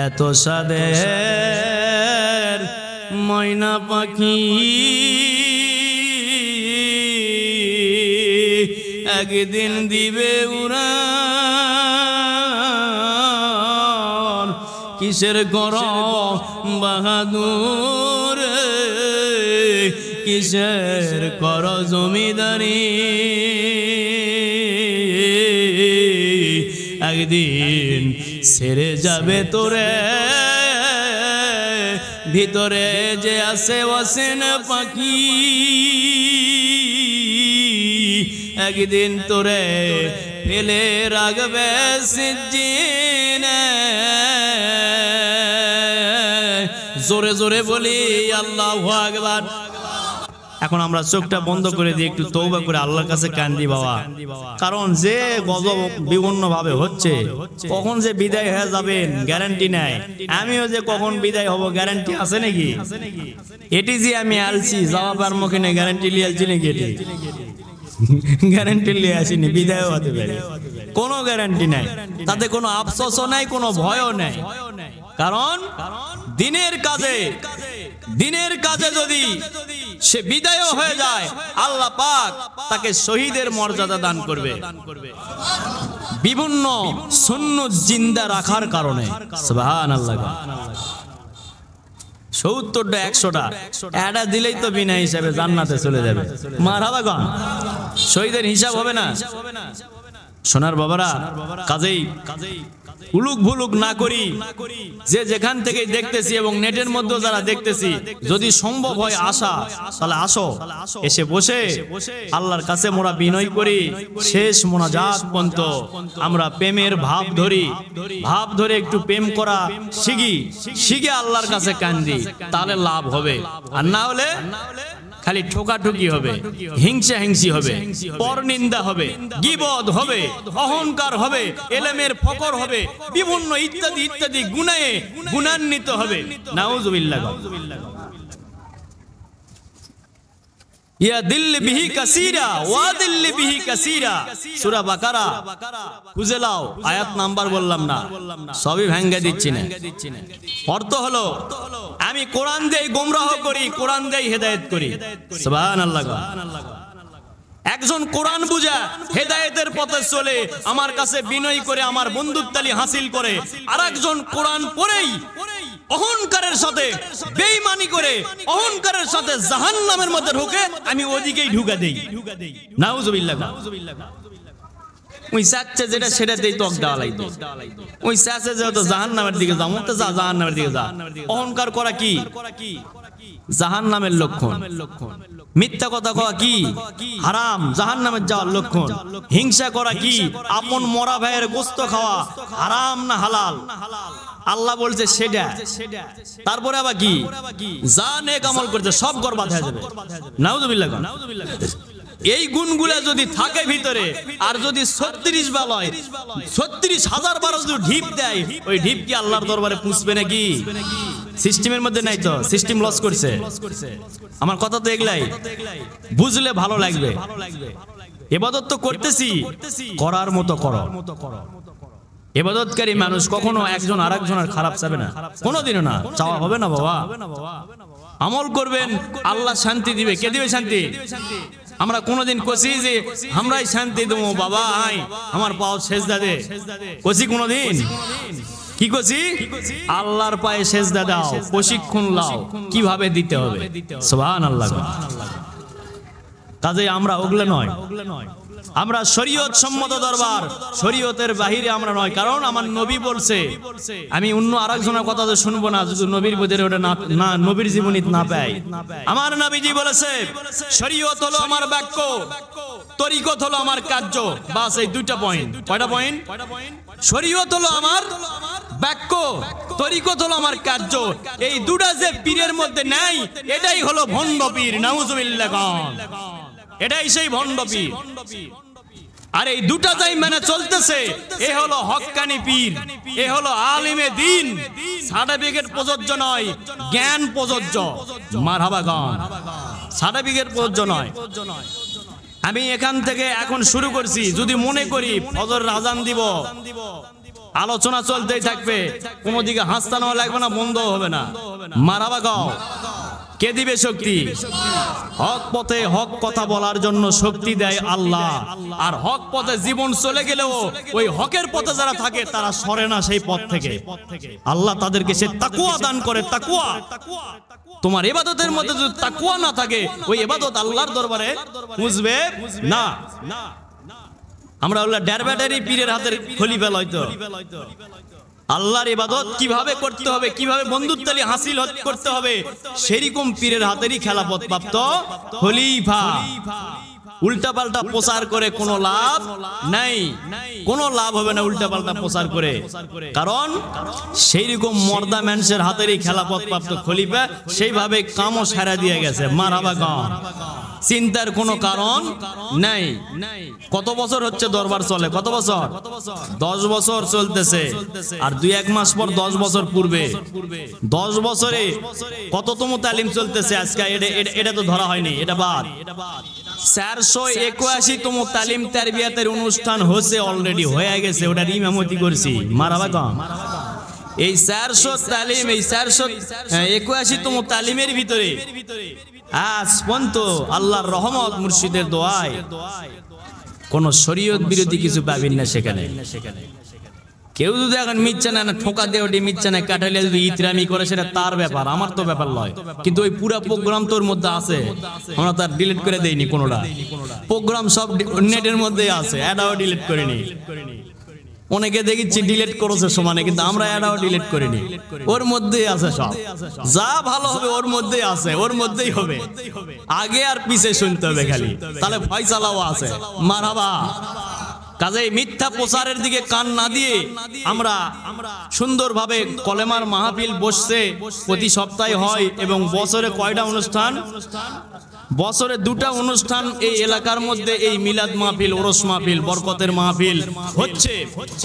এত সাদের ময়না পাখি একদিন দিবে উড়ান কিসের গরম বাহাদুর কিসের কর জমিদারি একদিন ছেড়ে যাবে তোরে ভিতরে যে আছে অসীন পাখি একদিন তোরে ফেলে রাখবে সিজ্জিনে জোরে জোরে বলি আল্লাহু আকবার। এখন আমরা চোখটা বন্ধ করে দিয়ে একটু তওবা করে আল্লাহর কাছে কান্দি বাবা, কারণ যে গজব বিভিন্ন ভাবে হচ্ছে কখন যে বিদায় হয়ে যাবেন গ্যারান্টি নাই। আমিও যে কখন বিদায় হব গ্যারান্টি আছে নাকি? এটি যে আমি আলছি জবাবার মুখে নেই গ্যারান্টি লিয়ে আলছি নাকি? এটি গ্যারান্টি লিয়ে আসিনি, বিদায়ও হতে পারে, কোনো গ্যারান্টি নাই, তাতে কোনো আফসোসও নাই, কোনো ভয়ও নাই। কারণ দিনের কাজে যদি সে বিদায়ও হয়ে যায় আল্লাহ পাক তাকে শহীদের মর্যাদা দান করবে বিভিন্ন সুন্নত জিন্দা রাখার কারণে। সুবহানাল্লাহ। ৭০টা ১০০টা এটা দিলেই তো বিনা হিসাবে জান্নাতে চলে যাবে। মারহাবা গান শহীদের হিসাব হবে না। সোনার বাবারা, কাজেই উলুক ভুলুক না করি, যে যেখান থেকে দেখতেছি এবং নেটের মধ্যে যারা দেখতেছি, যদি সম্ভব হয় আসা তাহলে আসো, এসে বসে আল্লাহর কাছে মোরা বিনয় করি, শেষ মোনাজাত পর্যন্ত আমরা প্রেমের ভাব ধরে একটু প্রেম করা শিখে আল্লাহর কাছে কান্দি, তাহলে লাভ হবে। আর না হলে খালি ঠোকাঠুকি হবে, হিংসি হবে, পরনিন্দা হবে, গীবত হবে, অহংকার হবে, এলেমের ফকর হবে, বিভিন্ন ইত্যাদি গুনাহে গুণান্বিত হবে। নাউজুবিল্লাহ। ইয়া দিল্লি বিহি কাসীরা ওয়া দিল্লি বিহি কাসীরা, সূরা বাকারা খুঁজে লাও, আয়াত নাম্বার বললাম না, সবই ভাঙ্গা দিচ্ছি না। অর্থ হলো আমি কোরআন দেই গোমরাহ করি, কোরআন দেই হেদায়েত করি। সুবহানাল্লাহ। একজন কোরআন বুঝা হেদায়েতের পথে চলে আমার কাছে বিনয় করে আমার বন্ধুত্বালি হাসিল করে, আর একজন কোরআন পড়েই অহংকারের সাথে বেঈমানি করে অহংকারের সাথে জাহান্নামের মধ্যে ঢোকে, আমি ওদিকেই ঢুকা দেই। নাউজুবিল্লাহ। ওই চাচ্ছে যেটা সেটা দেই তক দেওয়া লাগবে। ওই চাচ্ছে যে তো জাহান্নামের দিকে যাও, তো যা জাহান্নামের দিকে যা। অহংকার করা কি? জাহান্নামের লক্ষণ। মিথ্যা কথা কওয়া কি? হারাম, জাহান্নামের যাওয়ার লক্ষণ। হিংসা করা কি? আপন মরা ভাইয়ের গোশত খাওয়া হারাম না হালাল? আল্লাহ বলছে সেটা। তারপরে আবার কি? যা নেক আমল করছে সব বরবাদ হয়ে যাবে। নাউজুবিল্লাহ। এই গুণগুলা যদি থাকে ভিতরে, আর যদি ৩৬ বালয় ৩৬,০০০ বার যদি ঢিপ দেয়, ওই ঢিপ কি আল্লাহর দরবারে পৌঁছবে নাকি? সিস্টেমের মধ্যে নাই তো, সিস্টেম লস করছে। আমার কথা তো এগুলাই, বুঝলে ভালো লাগবে। ইবাদত তো করতেছি, করার মতো করো। ইবাদতকারী মানুষ কখনো একজন আরেকজনের খারাপ চাবে না, কোনোদিনও না, চাওয়া হবে না বাবা। আমল করবেন, আল্লাহ শান্তি দিবে। কে দিবে শান্তি? আমরা কোনোদিন কষি যে আমরাই শান্তি দেবো, বাবা আয় আমার পাও সেজদা দে, কষি কোনোদিন? কি কষি? আল্লাহর পায়ে সেজদা দাও, প্রশিক্ষণ লাও কিভাবে দিতে হবে। সুবহানাল্লাহ। কাজে আমরা ওগুলো নয়, আমরা শরীয়ত সম্মত দরবার, শরীয়তের বাহিরে আমরা নয়। কারণ আমার নবী বলছে, আমি অন্য আরেকজনের কথা তো শুনবো না যদি নবীর ভিতরে ওটা না নবীর জীবনী না পাই। আমার নবীজি বলেছে শরীয়ত হলো আমার বাক্য, তরিকত হলো আমার কার্য। বাস এই দুইটা পয়েন্ট। কয়টা পয়েন্ট? শরীয়ত হলো আমার বাক্য, তরিকত হলো আমার কার্য। এই দুটা যে পীরের মধ্যে নাই, এটাই হলো ভণ্ড পীর। নাউজুবিল্লাহ। এটাই সেই ভণ্ড পীর। আর এই দুটা যাই মানে চলতেছে, এ হলো হক্কানি পীর, এ হলো আলিমে দ্বীন। সার্টিফিকেট প্রযোজ্য নয়, জ্ঞান প্রযোজ্য। মারহাবা গান। সার্টিফিকেট প্রযোজ্য নয়। আমি এখান থেকে এখন শুরু করছি, যদি মনে করি ফজর আজান দিব আলোচনা চলতেই থাকবে, কোনো দিকে হাসতানো লাগবে না, বন্ধ হবে না। মারাবা গাও, কে দিবে শক্তি? হক পথে হক কথা বলার জন্য শক্তি দেয় আল্লাহ। আর হক পথে জীবন চলে গেলেও ওই হকের পথে যারা থাকে তারা সরে না সেই পথ থেকে। আল্লাহ তাদেরকে সে তাকওয়া দান করে। তাকওয়া, তোমার ইবাদতের মধ্যে যদি তাকওয়া না থাকে, ওই ইবাদত আল্লাহর দরবারে বুঝবে না। আমরা আল্লাহ ডেরবাডারি পীরের হাতের খলিফা লইতো। আল্লাহর ইবাদত কিভাবে করতে হবে, কিভাবে বন্ধুত্বালি হাসিল করতে হবে, সেরকম পীরের হাতেরই খেলাফত প্রাপ্ত খলিফা। উল্টা পাল্টা প্রচার করে কোনো লাভ নাই, কোনো লাভ হবে না উল্টা পাল্টা প্রচার করে। কারণ সেইরকম মর্দা মানুষের হাতেরই খেলাফত প্রাপ্ত খলিফা সেইভাবে কামও সারা দিয়ে গেছে। মারহাবা গান, চিন্তার কোনো কারণ নাই। কত বছর হচ্ছে দরবার চলে? কত বছর? 10 বছর চলতেছে। আর 2-1 মাস পর 10 বছর পূর্বে, 10 বছরে কততম তালিম চলতেছে আজকে? এটা তো ধরা হয়নি, এটা বাদ। 481তম তালিম তারবিয়াতের অনুষ্ঠান হচ্ছে, অলরেডি হয়ে গেছে, ওটার ইমামতি করছি। মারহাবা গান। এই 400 তালিম, এই 481তম তালিমের ভিতরে আজ পর্যন্ত আল্লাহর রহমত মুর্শিদের দোয়ায় কোন শরীয়ত বিরোধী কিছু পাবেন না সেখানে। কেউ যদি এখন মিথ্যা না ঠোকা দিয়ে ওটি মিথ্যা না কাটালে যদি ইতরামি করে, সেটা তার ব্যাপার, আমার তো ব্যাপার নয়। কিন্তু ওই পুরা প্রোগ্রাম তোর মধ্যে আছে, আমরা তার ডিলিট করে দেইনি। কোনোটা প্রোগ্রাম সব নেটের মধ্যে আছে, এটাও ডিলিট করিনি। অনেকে দেখেছি ডিলিট করেছে সমানে, কিন্তু আমরা এটাও ডিলিট করিনি। ওর মধ্যেই আছে সব, যা ভালো হবে ওর মধ্যেই আছে, ওর মধ্যেই হবে। আগে আর পিছে শুনতে হবে খালি, তাহলে ফয়সালাও আছে। মারহাবা। কাজেই মিথ্যা প্রচারের দিকে কান না দিয়ে আমরা সুন্দরভাবে কলেমার মাহফিল বসছে, প্রতি সপ্তাহে হয়। এবং বছরে কয়টা অনুষ্ঠান? বছরে 2টা অনুষ্ঠান এই এলাকার মধ্যে, এই মিলাদ মাহফিল, ওরস মাহফিল, বরকতের মাহফিল হচ্ছে।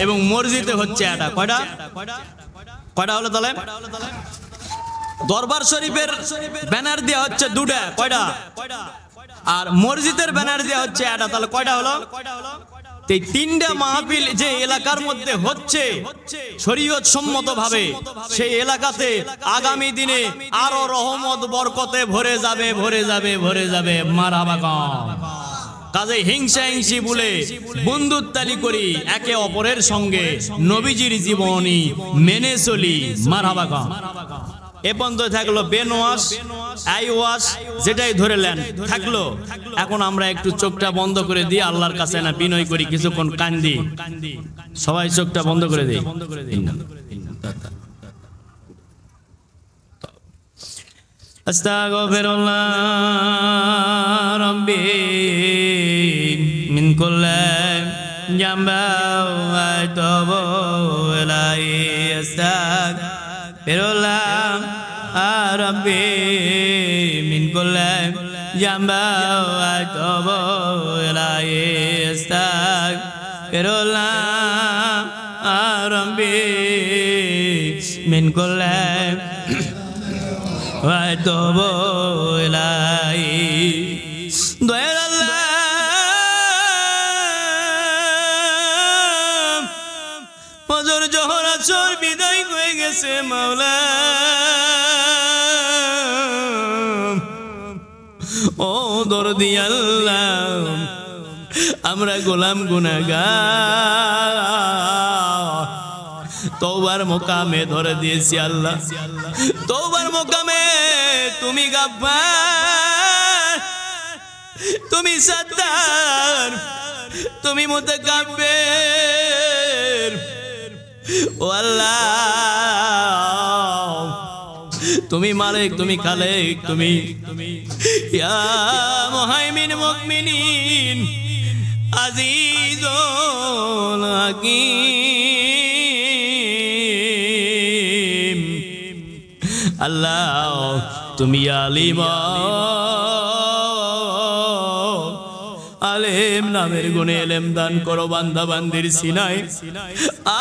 এবং মসজিদে হচ্ছে এটা। কয়টা হলো তাহলে? দরবার শরীফের ব্যানার দেওয়া হচ্ছে 2টা। কয়টা? আর মসজিদের ব্যানার দেওয়া হচ্ছে এটা। তাহলে কয়টা হলো? এই 3টা মাহফিল যে এলাকার মধ্যে হচ্ছে শরীয়ত সম্মত ভাবে, সেই এলাকাতে আগামী দিনে আরো রহমত বরকতে ভরে যাবে, ভরে যাবে, ভরে যাবে। মারহাবা গান। কাজে হিংসা হিংসি বলে বন্ধুত্বালি করি একে অপরের সঙ্গে, নবীজির জীবনী মেনে চলি। মারহাবা গান। এ পর্যন্ত থাকলো বেনওয়াস, আইওয়াস, যেটাই ধরে নেন থাকলো। এখন আমরা একটু চোখটা বন্ধ করে দিই, আল্লাহর কাছে না বিনয় করি, কিছুক্ষণ কান্দি। সবাই চোখটা বন্ধ করে দিই। আস্তাগফিরুল্লাহ রাব্বি মিন কুল্লি জামবা ওয়া আতুবু ইলাইহি। আস্তাগফিরুল্লাহ রাব্বি মিন কুল্লি জামবা ওয়া আতুবু ইলাইহি। আস্তাগফিরুল্লাহ রাব্বি মিন কুল্লি ওয়া আতুবু ইলাইহি। দয়াল আল্লাহ, ফজর জোহর আসর বিদায় হয়ে গেছে মাওলা। ও দরদি আল্লাহ, আমরা গোলাম গুনাহগার, তওবার মোকামে ধরে দিয়েছি আল্লাহ। তওবার মোকামে তুমি গাফফার, তুমি সাত্তার, তুমি মুতাকাব্বির। ও আল্লাহ, তুমি মালিক, তুমি খালেক, তুমি ইয়া মুহাইমিন মুমিনিন আজিজুল হাকীম। আল্লাহ তুমি আলিম, আলেম নামের গুণে এলেম দান করো বান্দা বান্দির সিনায়।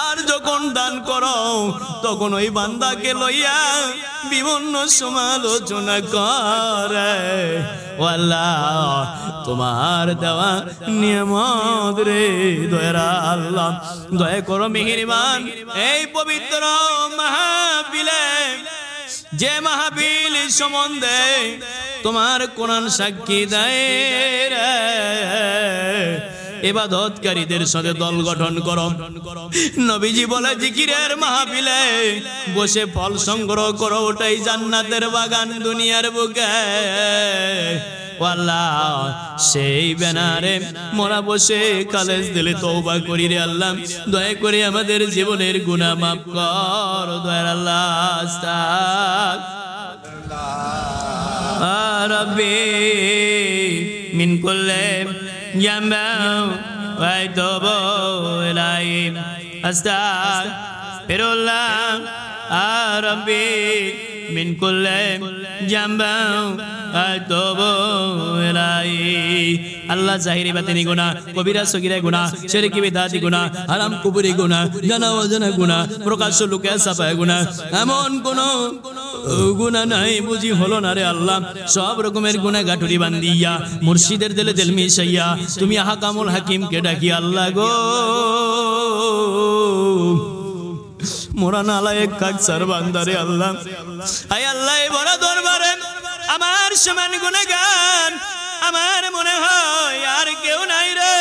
আর যখন দান করো তখন ওই বান্দাকে লইয়া বিভিন্ন সমালোচনা করে। ও আল্লাহ, তোমার দেওয়া নিয়ামত রে দয়ার আল্লাহ, দয়া করো মেহেরবান। এই পবিত্র মাহফিলে, যে মাহফিল সম্বন্ধে তোমার কোরআন সাক্ষী দেয় রে, ইবাদতকারীদের সাথে দল গঠন করো। নবীজি বলে জিকিরের মাহফিলে বসে ফল সংগ্রহ করো, ওটাই জান্নাতের বাগান দুনিয়ার বুকে। আল্লাহ, সেই ব্যানারে মোরা বসে খালেস দিলে তওবা করি রে আল্লাহ, দয়া করে আমাদের জীবনের গুনাহ মাফ কর দয়ার আল্লাহ। আস্তাগফিরুল্লাহ রাব্বি মিন কুল্লি জামবিন ওয়া আতুবু ইলাইহি। আস্তাগফিরুল্লাহ রাব্বি মিন কুল্লি জামবিন ওয়া আতুবু ইলাইহি। আল্লাহ, জাহিরি বাতিনি গুনাহ, কবিরা সগীরা গুনাহ, শিরকি বিদআতি গুনাহ, হারাম কুফরি গুনাহ, জানা অজানা গুনাহ, প্রকাশ্য লুকিয়ে ছাপায় গুনাহ, এমন কোন গুনাহ নাই বুঝি হলো না রে আল্লাহ। সব রকমের গুনাহ গাঠুরি বান্দিয়া মুর্শিদের দিলে দিল মিশাইয়া তুমি হাকামুল হাকিমকে ডাকি আল্লাহ গো। মোরা নালায়েক কাকসার বান্দারে আল্লাহ, আয় আল্লাহ, এই বড় দরবারে আমার সমান গুনাহগার আমার মনে হয় আর কেউ নাই রে।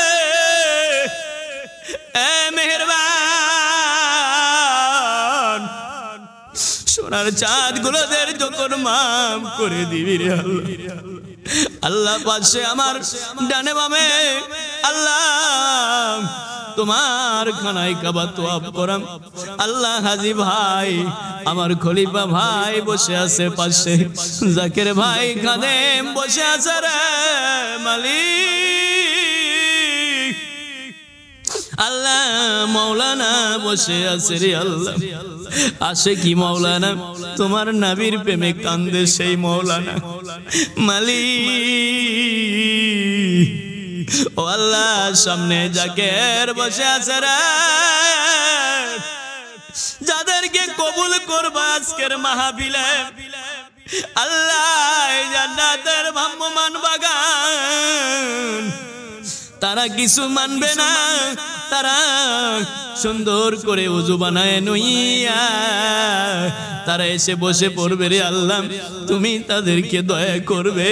এ মেহেরবান, সোনার চাঁদ গুলোদের যখন মাফ করে দিবি রে আল্লাহ। আল্লাহ, পাশে আমার ডানে বামে আল্লাহ তোমার খানায় কাবা তোয়াব করাম আল্লাহ। হাজি ভাই, আমার খলিফা ভাই বসে আছে পাশে, জাকির ভাই খাদেম বসে আছে রে মালিক। আল্লাহ, মাওলানা বসে আছে রে আল্লাহ। আসে কি মাওলানা, তোমার নবীর প্রেমে কান্দে সেই মাওলানা মালিক। ও আল্লাহ, সামনে জাকের বসে আছে রে, যাদেরকে কবুল করবা আজকের মাহফিলে আল্লাহ, জান্নাতের ভ্রাম্যমান বাগান। তারা কিছু মানবে না, তারা সুন্দর করে ওযু বানায় নইয়া তারা এসে বসে পড়বে রে আল্লাহ। তুমি তাদেরকে দয়া করবে,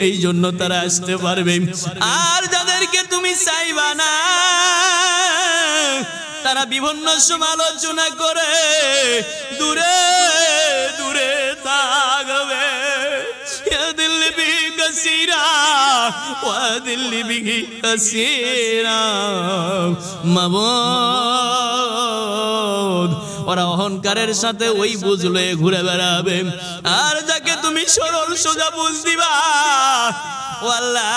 এই জন্য তারা আসতে পারবে। আর যাদেরকে তুমি চাইবা না, তারা বিভিন্ন সমালোচনা করে দূরে দূরে থাকবে। দিল্লি বি কাসীরা ওয়া দিল্লি বি কাসীরা মাবুদ, ওরা অহংকারের সাথে ওই বুঝলে ঘুরে বেড়াবে। আর যাকে তুমি সরল সোজা বুঝ দিবা ও আল্লাহ,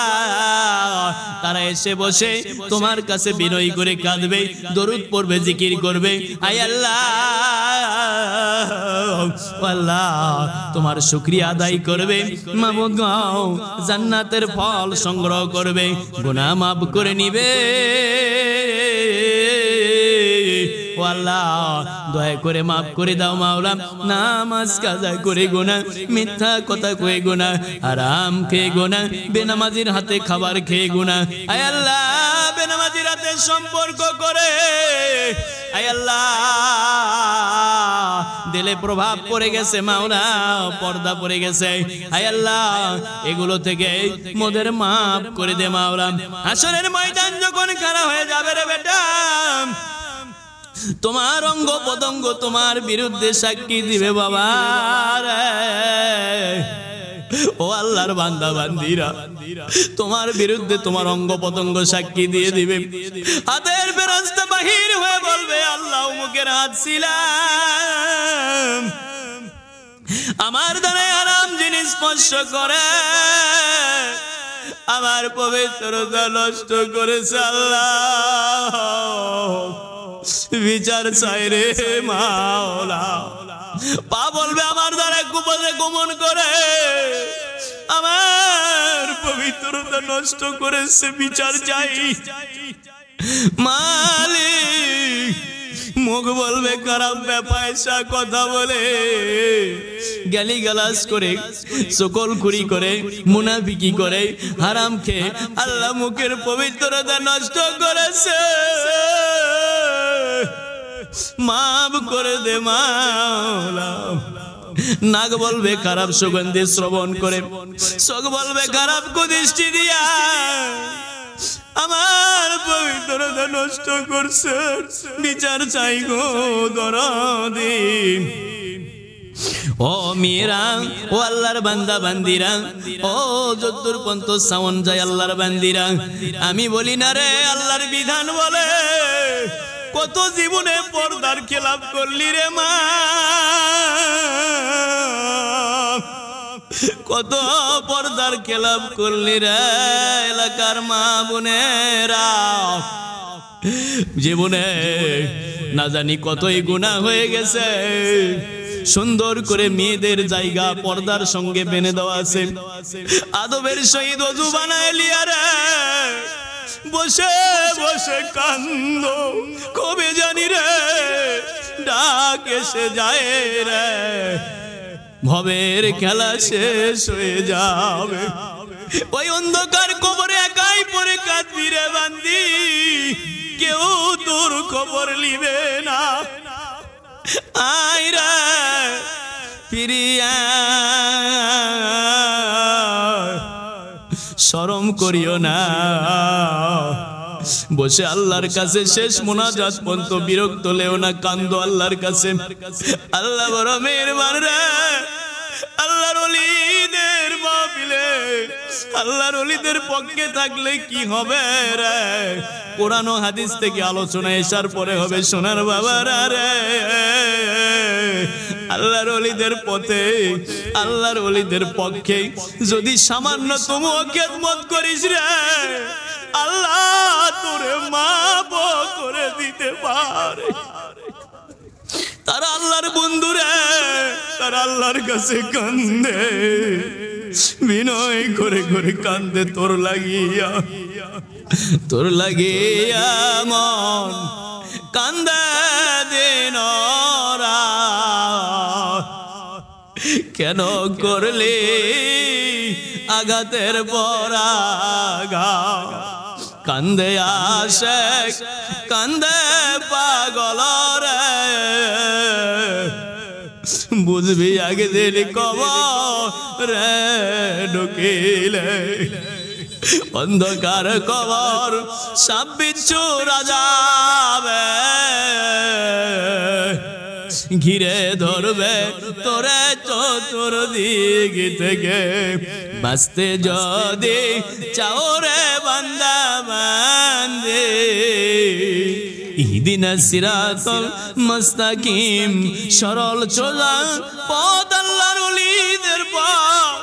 তারা এসে বসে তোমার কাছে বিনয় করে কাঁদবে, দরুদ পড়বে, জিকির করবে। আয় আল্লাহ, আল্লাহ তোমার শুকরিয়া আদায় করবে। মাবুদ গাও জান্নাতের ফল সংগ্রহ করবে, গুনাহ মাফ করে নিবে। ও আল্লাহ, দয়া করে মাফ করে দাও মাওলা। নামাজ কাজা করে গুনাহ, মিথ্যা কথা কয়ে গুনাহ, হারাম খেয়ে গুনাহ, বেনামাজির হাতে খাবার খেয়ে গুনাহ। আয় আল্লাহ, বেনামাজির হাতে সম্পর্ক করে আয় আল্লাহ দিলে প্রভাব পড়ে গেছে মাওলা, পর্দা পড়ে গেছে। আয় আল্লাহ, এগুলো থেকে মোদের মাফ করে দে মাওলা। হাসরের ময়দান যখন খাড়া হয়ে যাবে রে বেটা, তোমার অঙ্গ পতঙ্গ তোমার বিরুদ্ধে সাক্ষী দিবে বাবা রে। ও আল্লাহর বান্দা বান্দিরা, তোমার বিরুদ্ধে তোমার অঙ্গ পতঙ্গ সাক্ষী দিয়ে দিবে। হাতের ফেরেশতা বাহির হয়ে বলবে আল্লাহ মুখের হাত ছিলাম, আমার দ্বারা হারাম জিনিস স্পর্শ করে আমার পবিত্রতা নষ্ট করেছে আল্লাহ, বিচার চাই রে মাওলা। পা বলবে আমার দ্বারা কুপথে গমন করে আমার পবিত্রতা নষ্ট করেছে, বিচার চাই। মালিক মুখ বলবে খারাপ পয়সা কথা বলে, গালিগালাজ করে, সকলখুরি করে, মুনাফিকি করে, হারাম খেয়ে আল্লাহ মুখের পবিত্রতা নষ্ট করেছে। মাফ করে দে মাওলা। নাক বলবে খারাপ সুগন্ধি শ্রবণ করে, চোখ বলবে খারাপ কুদৃষ্টি দিয়া আমার পবিত্রতা নষ্ট করছে, বিচার চাই গো দরদি। ও মেয়েরা, ও আল্লাহর বান্দা বান্দিরা, ও যদ্দুর পন্ত সাউন যায় আল্লাহর বান্দিরা, আমি বলি না রে আল্লাহর বিধান বলে কত জীবনে পর্দার খেলাপ করলি রে মা, কত পর্দার খেলাপ করলি রে এলাকার মা বোনেরা। জীবনে না জানি কতই গুনাহ হয়ে গেছে, সুন্দর করে মেয়েদের জায়গা পর্দার সঙ্গে বেঁধে দেওয়া আছে, আদবের সহিত ওযু বানায় লিয়া রে বসে বসে কান্দ, কবে জানি রে ডাক এসে যায় রে, ভবের খেলা শেষ হয়ে যাবে, ওই অন্ধকার কবরে একাই পড়ে কাঁদবি রে বান্দি, কেউ তোর খবর নিবে না। আয় রে ফিরিয়া, শরম করিও না, বসে আল্লাহর কাছে শেষ মুনাজাত পর্যন্ত বিরক্ত লেও না, কান্দো আল্লাহর কাছে। আল্লাহ বড় মেহেরবান রে, আল্লাহর ওলিদের মাহফিলে আল্লাহর ওলিদের পক্ষে থাকলে কি হবে রে, কোরআন ও হাদিস থেকে আলোচনা এসার পরে হবে সোনার বাবারা রে। আল্লাহর ওলিদের পথে, আল্লাহর ওলিদের পক্ষে যদি সামান্য তুমি খেদমত করিস রে, আল্লাহ তোরে মাফ করে দিতে পারে। তারা আল্লাহর বন্ধু রে, তারা আল্লাহর কাছে কান্দে, বিনয় করে করে কান্দে তোর লাগিয়া, তোর লাগিয়া মন কান্দে দিন কেন করলি আঘাতের পরাঘা, কান্দে আশেক কান্দে পাগল রে, বুঝবি আগে দিন কবর রে ঢুকিলে, অন্ধকার কবর সাপ বিচ্ছু রাজাবে, ঘিরে ধরবে তোরে চতুর্দিক থেকে, বাঁচতে যদি চাও রে বান্দা বান্দে, ইহদিনাস সিরাতাল মুস্তাকিম, সরল সোজা পথ আল্লাহর ওলিদের পথ,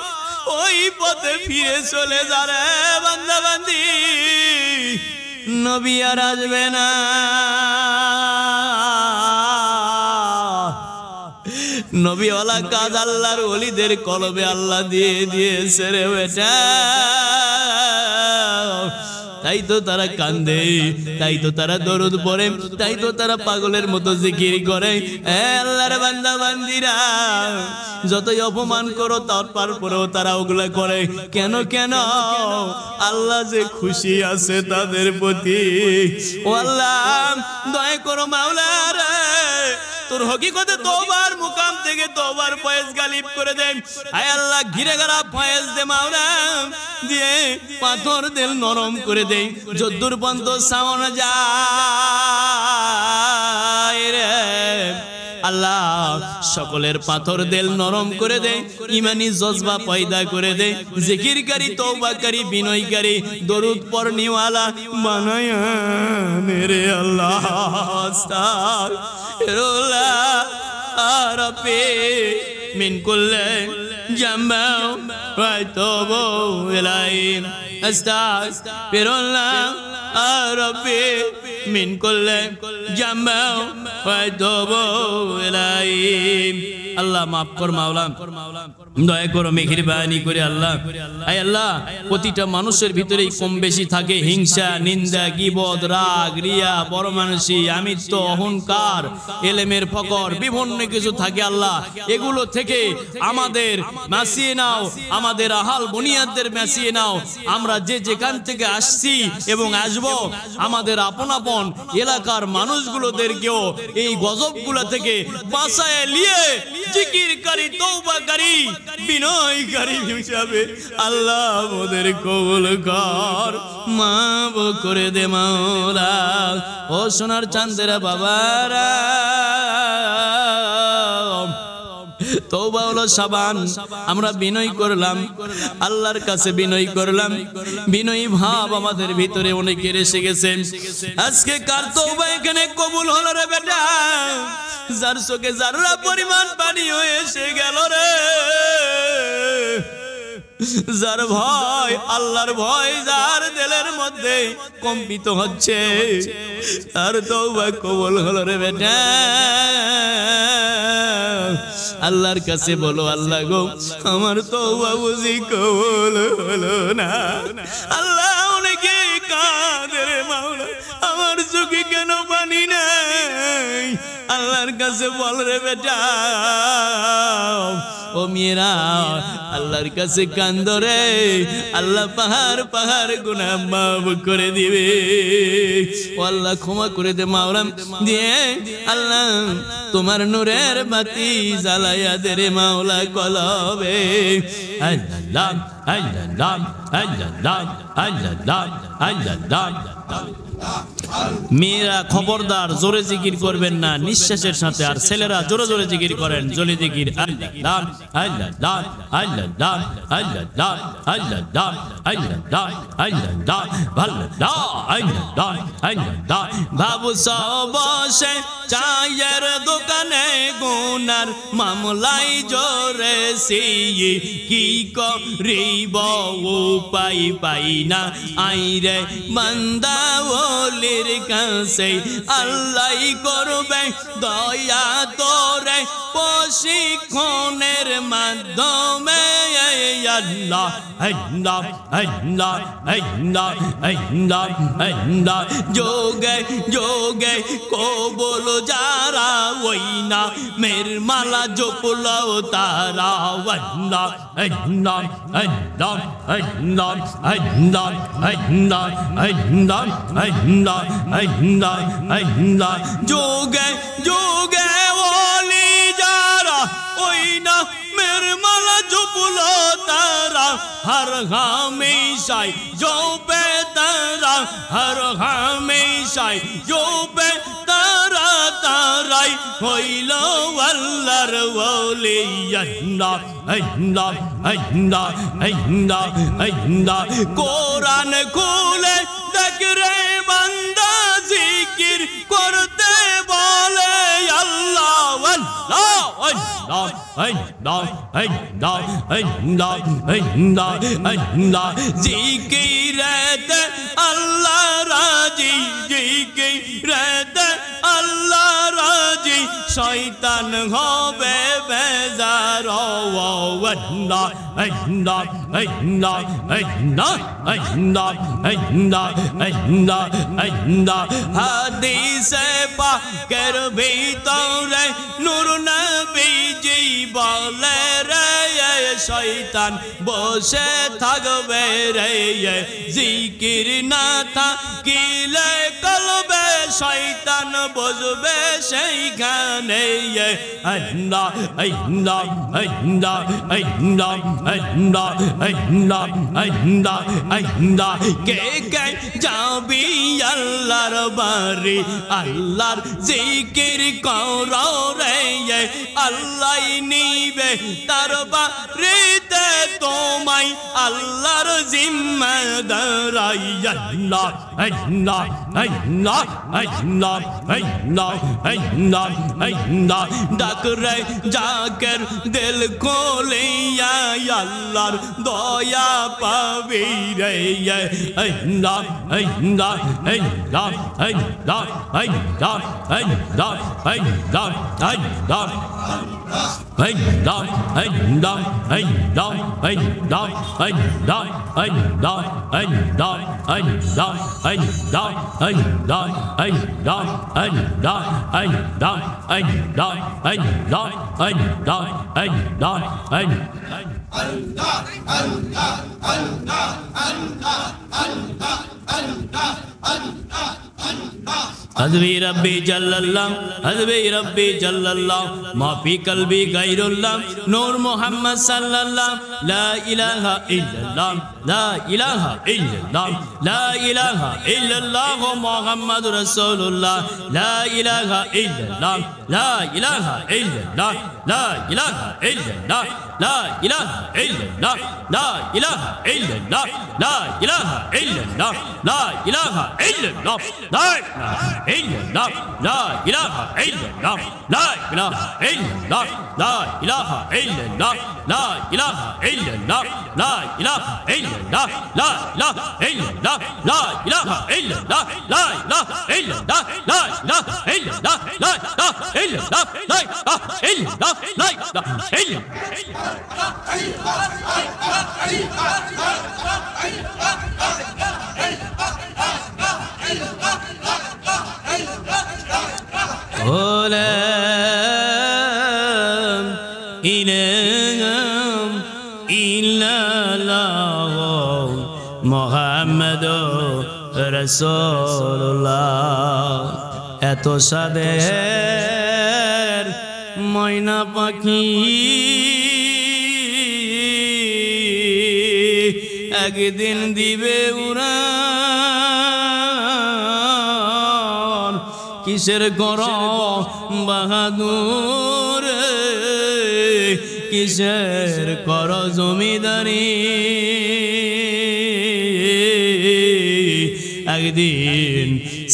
ওই পথে ফিরে চলে যা রে বান্দা বান্দি, নবী আর আসবে না, নবীওয়ালা কাজ আল্লাহর ওলিদের কলবে আল্লাহ দিয়ে দিয়েছে রে বেটা। তাই তো তারা কান্দে, তাই তো তারা দরুদ পড়ে, তাই তো তারা পাগলের মতো জিকির করে। আল্লাহর বান্দা বান্দিরা যতই অপমান করো তারপরেও তারা ওগুলা করে কেন? কেন? আল্লাহ যে খুশি আছে তাদের প্রতি। ও আল্লাহ দয়া করো মাওলা রে, তোর হকিকতে তওবার মুকাম থেকে তওবার ফয়েজ গালিব করে দেন। আয় আল্লাহ ঘিরে গেরা ফয়েজ দে মাওলা, দিয়ে পাথর দিল নরম করে দেই, যদ্দুর পর্যন্ত সামনে যায় রে আল্লাহ সকলের পাথর দিল নরম করে দে, ইমানি জজবা পয়দা করে দে, জিকিরকারী তওবাকারী বিনয়কারী দরুদ পড়নিওয়ালা বানায়া মেরে আল্লাহ। আস্তাগফিরুল্লাহ রাব্বি মিন কুল্লি জামবা ওয়া আতুবু ইলাইহি। আস্তাগফিরুল্লাহ রাব্বি মিন কুল্লি জামবা ওয়া আতুবু ইলাইহি। আল্লাহ মাফ কর মাওলা, দয়া করো মেহেরবানি করে আল্লাহ। আয় আল্লাহ, প্রতিটা মানুষের ভিতরেই কম বেশি থাকে হিংসা, নিন্দা, গীবত, রাগ, রিয়া, বড় মানসি, আমিত্ব, অহংকার, এলেমের ফকর, বিভিন্ন কিছু থাকে আল্লাহ। এগুলো থেকে আমাদের বাঁচিয়ে নাও, আমাদের আহাল বুনিয়াদদের বাঁচিয়ে নাও। আমরা যে যেখান থেকে আসছি এবং আসবো, আমাদের আপন আপন এলাকার মানুষগুলোদেরকেও এই গজবগুলো থেকে বাঁচায় নিয়ে জিকিরকারী, তওবাকারী, বিনয়কারী হিসাবে আল্লাহ আমাদের কবুল কর, মাফ করে দে মাওলা। ও সোনার চাঁদেরা বাবারা, তওবা হলো সাবান। আমরা বিনয় করলাম, আল্লাহর কাছে বিনয় করলাম। বিনয়ী ভাব আমাদের ভিতরে অনেকের এসে গেছে। আজকে কার তওবা এখানে কবুল হলো রে বেটা? যার চোখে যারা পরিমাণ পানি হয়ে এসে গেল রে, যার ভয়, আল্লাহর ভয় যার দিলের মধ্যে কম্পিত হচ্ছে, তার তওবা কবুল হলো রে বেটা। আল্লাহর কাছে বলো, আল্লাহ গো আমার তওবা বুঝি কবুল হলো না। আল্লাহ অনেকে কাঁদে রে মাওলা, আমার চোখে কেন পানি নাই? আল্লাহর কাছে বল রে বেটা। ও মেয়েরা, আল্লাহর কাছে কান্দ রে, আল্লাহ পাহাড় পাহাড় গুনাহ মাফ করে দিবে। ও আল্লাহ ক্ষমা করে দে মাওলা, দিয়ে আল্লাহ তোমার নূরের বাতি জ্বালাইয়া দে রে মাওলা কলবে। আল্লাহ আল্লাহ আল্লাহ আল্লাহ আল্লাহ। মেয়েরা খবরদার জোরে জিকির করবেন না, নিঃশ্বাসের সাথে। আর ছেলেরা জোরে জোরে জিকির করেন, জলি জিকির। আল্লাহ আল্লাহ আল্লাহ আল্লাহ আল্লাহ আল্লাহ আল্লাহ আল্লাহ আল্লাহ আল্লাহ। বাবু বসে চায়ের দোকানে গুনার মামলাই জোরে সিয়ে, কি করিব উপায় পাই না। আইরে বান্দা ওলির কাছে, আল্লাহ করবে দয়া তোরে প্রশিক্ষণের মাধ্যমে। আল্লাহ আল্লাহ আল্লাহ আল্লাহ আল্লাহ আল্লাহ। যোগে যোগে কবুল যারা, ওই না মের মালা জপলো তারা। আল্লাহ আল্লাহ আল্লাহ আল্লাহ আল্লাহ আল্লাহ আল্লাহ আল্লাহ আল্লাহ আল্লাহ। যোগে যোগে ওলি যারা, ওই না মের মালা জপলো তারা। हर हमेशा जो बेतारा, हर हमेशा जो बेतारा ताराई होइलो अल्लाहर वली। अल्लाह अल्लाह अल्लाह अल्लाह अल्लाह। कुरान खुले देख रे बंदा, जिकिर करते बोले अल्लाह अल्लाह अल्लाह अल्लाह अल्लाह अल्लाह अल्लाह अल्लाह। जिकिर रहते अल्लाह राजी, जिकिर रहते अल्लाह राजी। शैतान होबे बेजार। अल्लाह अल्लाह अल्लाह अल्लाह अल्लाह अल्लाह अल्लाह अल्लाह। हादीसे पाकेर भीतरे नूर नबीजी बोले रे, शैतान बसे থাকবে রে। জিকির না থাকিলে কলবে শয়তান বসবে সেইখানে। আল্লাহ আল্লাহ আল্লাহ আল্লাহ আল্লাহ আল্লাহ আল্লাহ আল্লাহ। কে কে যাবি আল্লাহর বাড়ি, আল্লাহর জিকির করো রে। আল্লাহ নিবে তার বাড়িতে তোমায়, আল্লাহর জিম্মাদার। আল্লাহ আল্লাহ আল্লাহ আল্লাহ আল্লাহ আল্লাহ আল্লাহ। ডাক রে জাকের দিল খোলিয়া, আল্লাহর দয়া পাবি রে। আল্লাহ আল্লাহ আল্লাহ আল্লাহ আল্লাহ আল্লাহ আল্লাহ আল্লাহ। hey dog, hey dog, hey dog, hey dog, hey dog, hey dog, hey dog, hey dog, hey dog, hey dog, hey dog, hey dog, hey dog, hey dog, hey dog, hey dog, hey dog, hey हज़बी रब्बी जल्लल्लाह हज़बी रब्बी जल्लल्लाह माफी कल्बी गैरुल्लाह नूर मोहम्मद सल्लल्लाह ला इलाहा इल्लल्लाह ला इलाहा इल्लल्लाह ला इलाहा इल्लल्लाह मोहम्मद रसूलुल्लाह ला इलाहा इल्लल्लाह ला इलाहा इल्लल्लाह ला इलाहा इल्लल्लाह ला इलाहा इल्लल्लाह ला इलाहा इल्लल्लाह ला इलाहा इल्लल्लाह ला इलाहा इल्लल्लाह ला इल्लल्लाह ला इलाहा इल्लल्लाह ला इलाहा इल्लल्लाह ला इलाहा इल्लल्लाह ला इलाहा इल्लल्लाह ला इलाहा इल्लल्लाह ला इलाहा इल्लल्लाह ला इलाहा इल्लल्लाह ला इलाहा इल्लल्लाह ला इलाहा इल्लल्लाह ला इलाहा इल्लल्लाह ला इलाहा इल्लल्लाह ला इलाहा মোহাম্মদ রাসূলুল্লাহ এত সাদের ময়না পাখি একদিন দিবে উড়ান কিসের গরম বাহাদুর কিসের কর জমিদারি একদিন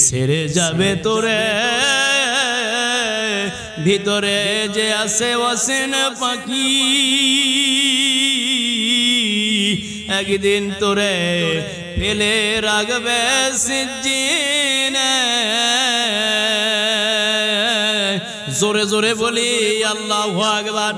ছেড়ে যাবে তোরে ভিতরে যে আছে অসীন পাখি একদিন তোরে ফেলে রাখবে সিজ্জিনে জোরে জোরে বলি আল্লাহু আকবার